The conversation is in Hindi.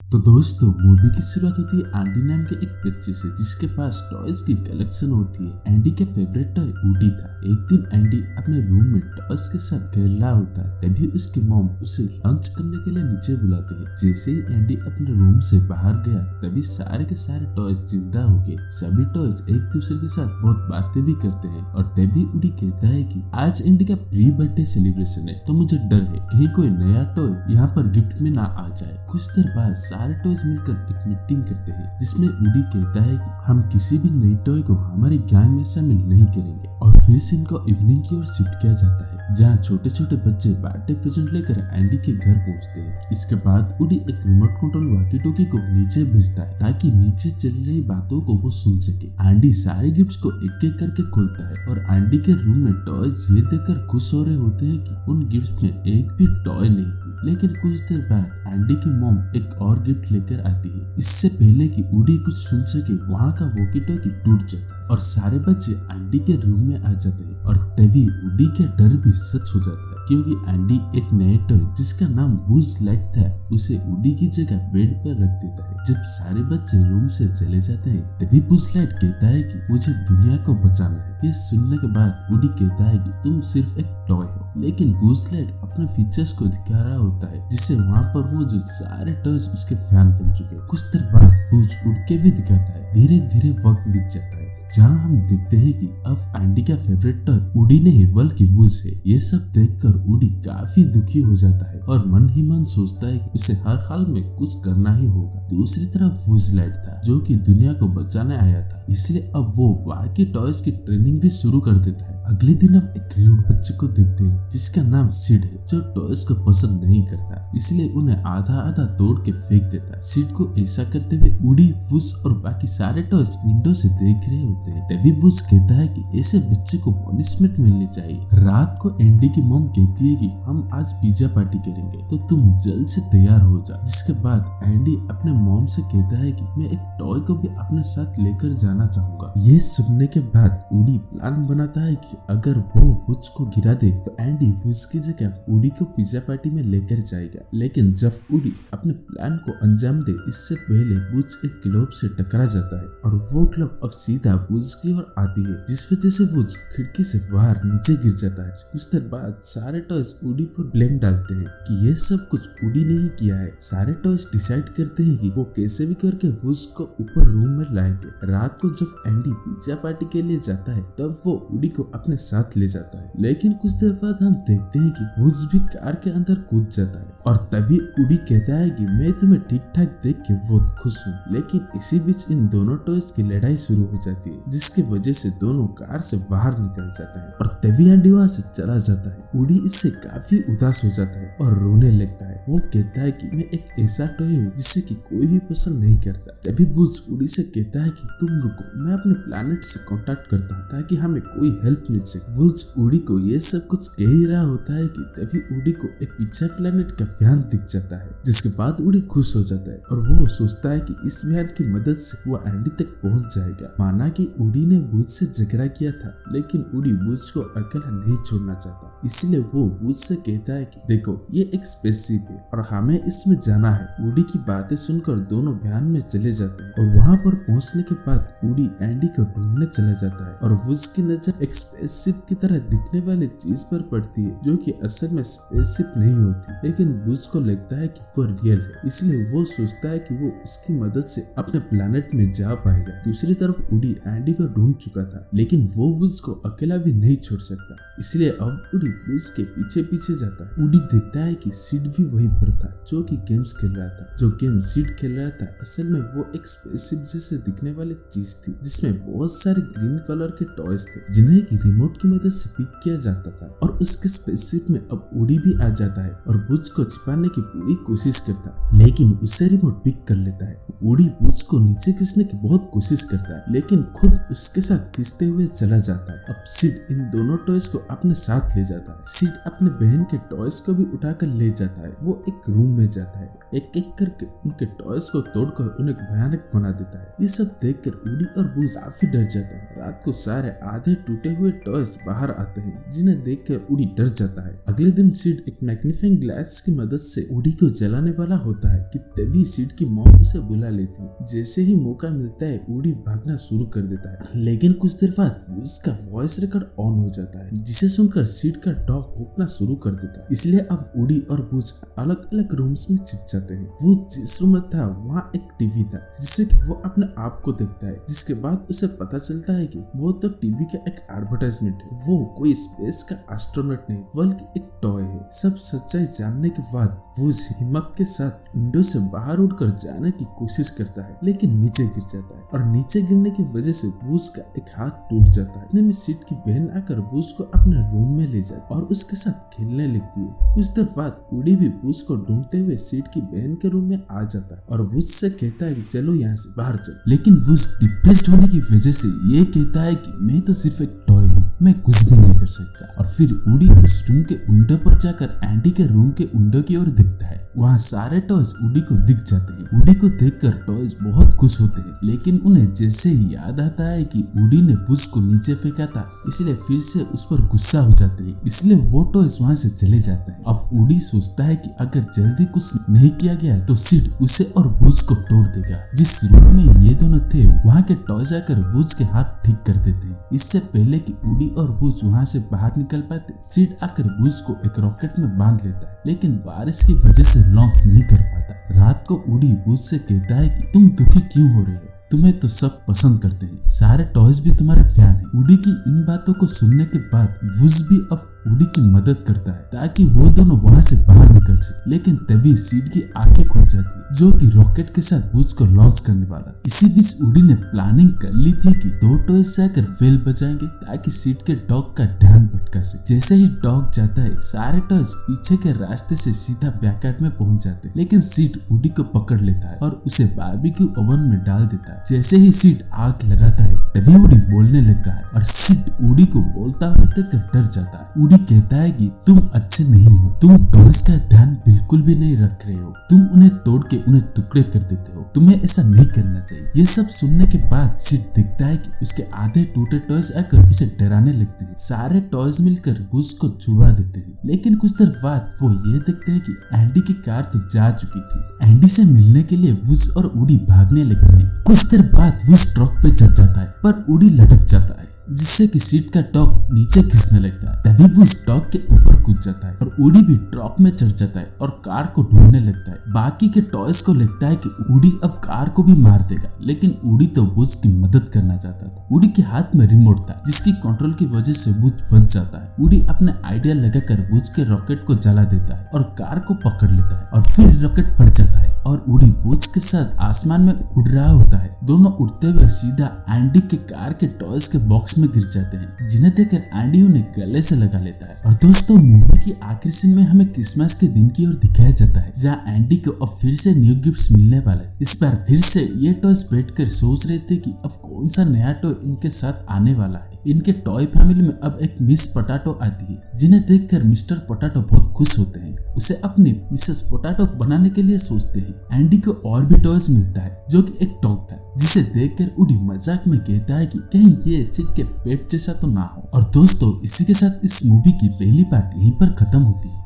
तो दोस्तों मूवी की शुरुआत होती है एंडी नाम के एक बच्चे से जिसके पास टॉयज की कलेक्शन होती है। एंडी का फेवरेट टॉय वुडी था। एक दिन एंडी अपने रूम में टॉयज के साथ खेल रहा होता है, तभी उसकी मॉम उसे लंच करने के लिए नीचे बुलाते हैं। जैसे ही एंडी अपने रूम से बाहर गया तभी सारे के सारे टॉयज जिंदा हो गए। सभी टॉयज एक दूसरे के साथ बहुत बातें भी करते हैं और तभी वुडी कहता है कि आज एंडी का प्री बर्थडे सेलिब्रेशन है, तो मुझे डर है कहीं कोई नया टॉय यहाँ पर गिफ्ट में ना आ जाए। कुछ देर बाद सारे टॉयज मिलकर एक मीटिंग करते हैं जिसमें वुडी कहता है कि हम किसी भी नई टॉय को हमारी गैंग में शामिल नहीं करेंगे। और फिर से इनको इवनिंग की ओर शिफ्ट किया जाता है जहाँ छोटे छोटे बच्चे बर्थडे प्रेजेंट लेकर एंडी के घर पहुँचते हैं। इसके बाद वुडी एक रिमोट कंट्रोल वॉकी टॉकी को नीचे भेजता है ताकि नीचे चल रही बातों को वो सुन सके। एंडी सारे गिफ्ट्स को एक एक करके खोलता है और एंडी के रूम में टॉयज ये देखकर खुश हो रहे होते हैं कि उन गिफ्ट्स में एक भी टॉय नहीं थी। लेकिन कुछ देर बाद एंडी की मॉम एक और गिफ्ट लेकर आती है। इससे पहले कि वुडी कुछ सुन सके वहाँ का वॉकी टॉकी टूट जाता है और सारे बच्चे एंडी के रूम में आ जाते हैं और तभी वुडी का डर भी सच हो जाता है क्योंकि एंडी एक नए टॉय जिसका नाम बुज लाइट था उसे वुडी की जगह बेड पर रख देता है। जब सारे बच्चे रूम से चले जाते हैं तभी बुज लाइट कहता है कि मुझे दुनिया को बचाना है। ये सुनने के बाद वुडी कहता है कि तुम सिर्फ एक टॉय हो, लेकिन बुज लाइट अपने फीचर्स को दिखा रहा होता है जिससे वहाँ पर मौजूद सारे टॉयज उसके फैन बन चुके। कुछ देर बाद बुज उड़ के भी दिखाता है। धीरे धीरे वक्त बीत जाता है जहाँ हम देखते हैं कि अब एंडी का फेवरेट टॉय वुडी नहीं बल्कि बुज है। ये सब देखकर वुडी काफी दुखी हो जाता है और मन ही मन सोचता है कि उसे हर हाल में कुछ करना ही होगा। दूसरी तरफ बुज लाइट था जो कि दुनिया को बचाने आया था, इसलिए अब वो बाकी टॉयज की ट्रेनिंग भी शुरू कर देता है। अगले दिन हम एक क्यूट बच्चे को देखते हैं जिसका नाम सिड है जो टॉयज को पसंद नहीं करता, इसलिए उन्हें आधा आधा तोड़ के फेंक देता है। सिड को ऐसा करते हुए वुडी, बुज और बाकी सारे टॉयज विंडो से देख रहे होते हैं। तभी बुज कहता है कि ऐसे बच्चे को पनिशमेंट मिलनी चाहिए। रात को एंडी की मॉम कहती है कि हम आज पिज्जा पार्टी करेंगे तो तुम जल्द से तैयार हो जा। जिसके बाद एंडी अपने मॉम से कहता है कि मैं एक टॉय को भी अपने साथ लेकर जाना चाहूंगा। ये सुनने के बाद वुडी प्लान बनाता है कि अगर वो बुज को गिरा दे तो एंडी बुज की जगह वुडी को पिज्जा पार्टी में लेकर जाएगा। लेकिन जब वुडी अपने प्लान को अंजाम दे इससे पहले बुज एक ग्लोब से टकरा जाता है और वो ग्लोब अब सीधा बुज की ओर आती है जिस वजह से बुज खिड़की से बाहर नीचे गिर जाता है। कुछ देर बाद सारे टॉयज वुडी पर ब्लेम डालते हैं कि ये सब कुछ वुडी ने ही किया है। सारे टॉयज डिसाइड करते हैं कि वो कैसे भी करके बुज को ऊपर रूम में लाएंगे। रात को जब एंडी पिज्जा पार्टी के लिए जाता है तब वो वुडी को अपने साथ ले जाता है। लेकिन कुछ देर बाद हम देखते हैं कि बुज भी कार के अंदर कूद जाता है और तभी वुडी कहता है कि मैं तुम्हें ठीक ठाक देख के बहुत खुश हूँ। लेकिन इसी बीच इन दोनों टॉयज की लड़ाई शुरू हो जाती है जिसकी वजह से दोनों कार से बाहर निकल जाते हैं और तभी एंडी वहाँ से चला जाता है। वुडी इससे काफी उदास हो जाता है और रोने लगता है। वो कहता है कि मैं एक ऐसा टॉय हूँ जिसे कि कोई भी पसंद नहीं करता। तभी बुज वुडी से कहता है कि तुम रुको, मैं अपने प्लैनेट से कांटेक्ट करता हूँ ताकि हमें कोई हेल्प मिल सके। बुज वुडी को ये सब कुछ कह ही रहा होता है कि तभी वुडी को एक पीछे प्लैनेट का व्यान दिख जाता है जिसके बाद वुडी खुश हो जाता है और वो सोचता है कि इस व्यान की मदद से वो एंडी तक पहुंच जाएगा। माना कि वुडी ने बुज से झगड़ा किया था लेकिन वुडी बुज को अकेला नहीं छोड़ना चाहता, इसलिए वो बुज से कहता है कि देखो ये एक स्पेसशिप है और हमें इसमें जाना है। वुडी की बातें सुनकर दोनों व्यान में चले जाते हैं और वहाँ पर पहुँचने के बाद वुडी एंडी को ढूंढने चला जाता है और बुज की नजर एक स्पेसशिप की तरह दिखने वाली चीज पर पड़ती है जो कि असल में स्पेसशिप नहीं होती। लेकिन बुज को लगता है कि वो रियल है, इसलिए वो सोचता है कि वो उसकी मदद से अपने प्लैनेट में जा पाएगा। दूसरी तरफ वुडी एंडी को ढूंढ चुका था लेकिन वो बुज को अकेला भी नहीं छोड़ सकता, इसलिए अब वुडी बुज के पीछे पीछे जाता है। वुडी देखता है कि सिड भी वहीं पर था जो कि गेम्स खेल रहा था। जो गेम सिड खेल रहा था असल में वो एक स्पेसशिप जैसे दिखने वाली चीज थी जिसमें बहुत सारे ग्रीन कलर के टॉयज थे जिन्हें की रिमोट की मदद से पिक किया जाता था। और उसके स्पेसशिप में अब वुडी भी आ जाता है और बुज को छिपाने की पूरी कोशिश करता है लेकिन उसे रिमोट पिक कर लेता है। वुडी बूज को नीचे खींचने की बहुत कोशिश करता है, लेकिन खुद उसके साथ खींचते हुए चला जाता है। अब सिड इन दोनों टॉयज को अपने साथ ले जाता है। सिड अपने बहन के टॉयज को भी उठाकर ले जाता है। वो एक रूम में जाता है, एक एक करके उनके टॉयज को तोड़कर उन्हें भयानक बना देता है। ये सब देखकर वुडी और बूज काफी डर जाता है। रात को सारे आधे टूटे हुए टॉयज बाहर आते हैं, जिन्हें देखकर वुडी डर जाता है। अगले दिन सिड एक मैग्नीफाइंग ग्लास की मदद से वुडी को जलाने वाला होता है कि तभी सिड की मॉम उसे बुला लेती है। जैसे ही मौका मिलता है वुडी भागना शुरू कर देता है, लेकिन कुछ देर बाद उसका वॉइस रिकॉर्ड ऑन हो जाता है, जिसे सुनकर सिड का डॉग भौंकना शुरू कर देता है। इसलिए अब वुडी और बूज अलग अलग रूम्स में छिप जाते हैं। वो जिस रूम में था वहाँ एक टीवी था, जिससे कि वो अपने आप को देखता है, जिसके बाद उसे पता चलता है कि वो तो टीवी का एक एडवर्टाइजमेंट है। वो कोई स्पेस का एस्ट्रोनॉट नहीं बल्कि एक टॉय है। सब सच्चाई जानने के बाद वो हिम्मत के साथ विंडो से बाहर उड़कर जाने की कोशिश करता है, लेकिन नीचे गिर जाता है और नीचे गिरने की वजह से बूज का एक हाथ टूट जाता है। इतने में सिड की बहन आकर बूज को अपने रूम में ले जाती और उसके साथ खेलने लगती है। कुछ देर बाद वुडी भी बूज को ढूंढते हुए सिड की बहन के रूम में आ जाता है और बूज से कहता है कि चलो यहाँ से बाहर चलो, लेकिन बूज डिप्रेस्ड होने की वजह से ये कहता है कि मैं तो सिर्फ एक टॉय हूँ, मैं कुछ भी नहीं कर सकता। और फिर वुडी उस रूम के विंडो पर जाकर एंडी के रूम के विंडो की ओर देखता है। वहाँ सारे टॉयज वुडी को दिख जाते हैं। वुडी को देखकर टॉयज बहुत खुश होते हैं, लेकिन उन्हें जैसे ही याद आता है कि वुडी ने बूज को नीचे फेंका था, इसलिए फिर से उस पर गुस्सा हो जाते हैं। इसलिए वो टॉयज वहाँ से चले जाते हैं। अब वुडी सोचता है कि अगर जल्दी कुछ नहीं किया गया तो सिड उसे और बूज को तोड़ देगा। जिस रूम में ये दोनों थे वहाँ के टॉयज आकर बूज के हाथ ठीक कर देते हैं। इससे पहले कि वुडी और बूज वहाँ से बाहर निकल पाते, सिड आकर बूज को एक रॉकेट में बांध लेता है, लेकिन बारिश की वजह से लॉन्च नहीं कर पाता। रात को वुडी बूज से कहता है कि तुम दुखी क्यों हो रहे हो, तुम्हें तो सब पसंद करते हैं, सारे टॉयज भी तुम्हारे फैन हैं। वुडी की इन बातों को सुनने के बाद बूज भी अब वुडी की मदद करता है ताकि वो दोनों वहाँ से बाहर निकल सके, लेकिन तभी सिड की आंखें खुल जाती है, जो कि रॉकेट के साथ बूज को लॉन्च करने वाला। इसी बीच वुडी ने प्लानिंग कर ली थी कि दो टॉयज से आकर वेल बजाएंगे ताकि सिड के डॉग का ध्यान भटका सके। जैसे ही डॉग जाता है, सारे टॉयज पीछे के रास्ते से सीधा बैकयार्ड में पहुंच जाते हैं, लेकिन सिड वुडी को पकड़ लेता है और उसे बारबेक्यू ओवन में डाल देता है। जैसे ही सिड आग लगाता है, तभी वुडी बोलने लगता है और सिड वुडी को बोलता हुआ देखकर डर जाता है। वुडी कहता है कि तुम अच्छे नहीं हो, तुम टॉयज का ध्यान बिल्कुल भी नहीं रख रहे हो, तुम उन्हें तोड़ के उन्हें टुकड़े कर देते हो, तुम्हें ऐसा नहीं करना चाहिए। ये सब सुनने के बाद सिड देखता है कि उसके आधे टूटे टॉयज आकर उसे डराने लगते हैं। सारे टॉयज मिलकर बूज को छुड़ा देते हैं, लेकिन कुछ देर बाद वो ये देखते हैं कि एंडी की कार तो जा चुकी थी। एंडी से मिलने के लिए वुज और वुडी भागने लगते हैं। कुछ देर बाद वुज ट्रक पे चढ़ जाता है, पर वुडी लटक जाता है, जिससे कि सिड का डॉग नीचे खिसने लगता है। तभी वो उस डॉग के ऊपर कूद जाता है और वुडी भी ट्रक में चढ़ जाता है और कार को ढूंढने लगता है। बाकी के टॉयज को लगता है कि वुडी अब कार को भी मार देगा, लेकिन वुडी तो बुज की मदद करना चाहता था। वुडी के हाथ में रिमोट था, जिसकी कंट्रोल की वजह से बुज बच जाता है। वुडी अपने आइडिया लगाकर बुज के रॉकेट को जला देता है और कार को पकड़ लेता है और फिर रॉकेट फट जाता है और वुडी बुज के साथ आसमान में उड़ रहा होता है। दोनों उड़ते हुए सीधा एंडी के कार के टॉयज के बॉक्स में गिर जाते हैं, जिन्हें देखकर एंडी उन्हें गले से लगा लेता है। और दोस्तों, मूवी की आखिरी सीन में हमें क्रिसमस के दिन की ओर दिखाया जाता है, जहाँ एंडी को अब फिर से न्यू गिफ्ट्स मिलने वाले। इस बार फिर से ये टॉयज बैठकर सोच रहे थे कि अब कौन सा नया टॉय इनके साथ आने वाला है। इनके टॉय फैमिली में अब एक मिस पोटैटो आती है, जिन्हें देखकर मिस्टर पोटैटो बहुत खुश होते हैं, उसे अपनी मिसेस पोटैटो बनाने के लिए सोचते हैं। एंडी को और भी टॉयज मिलता है, जो कि एक डॉग था, जिसे देखकर वुडी मजाक में कहता है कि कहीं ये सिड के पेट जैसा तो ना हो। और दोस्तों, इसी के साथ इस मूवी की पहली पार्ट यहीं पर खत्म होती है।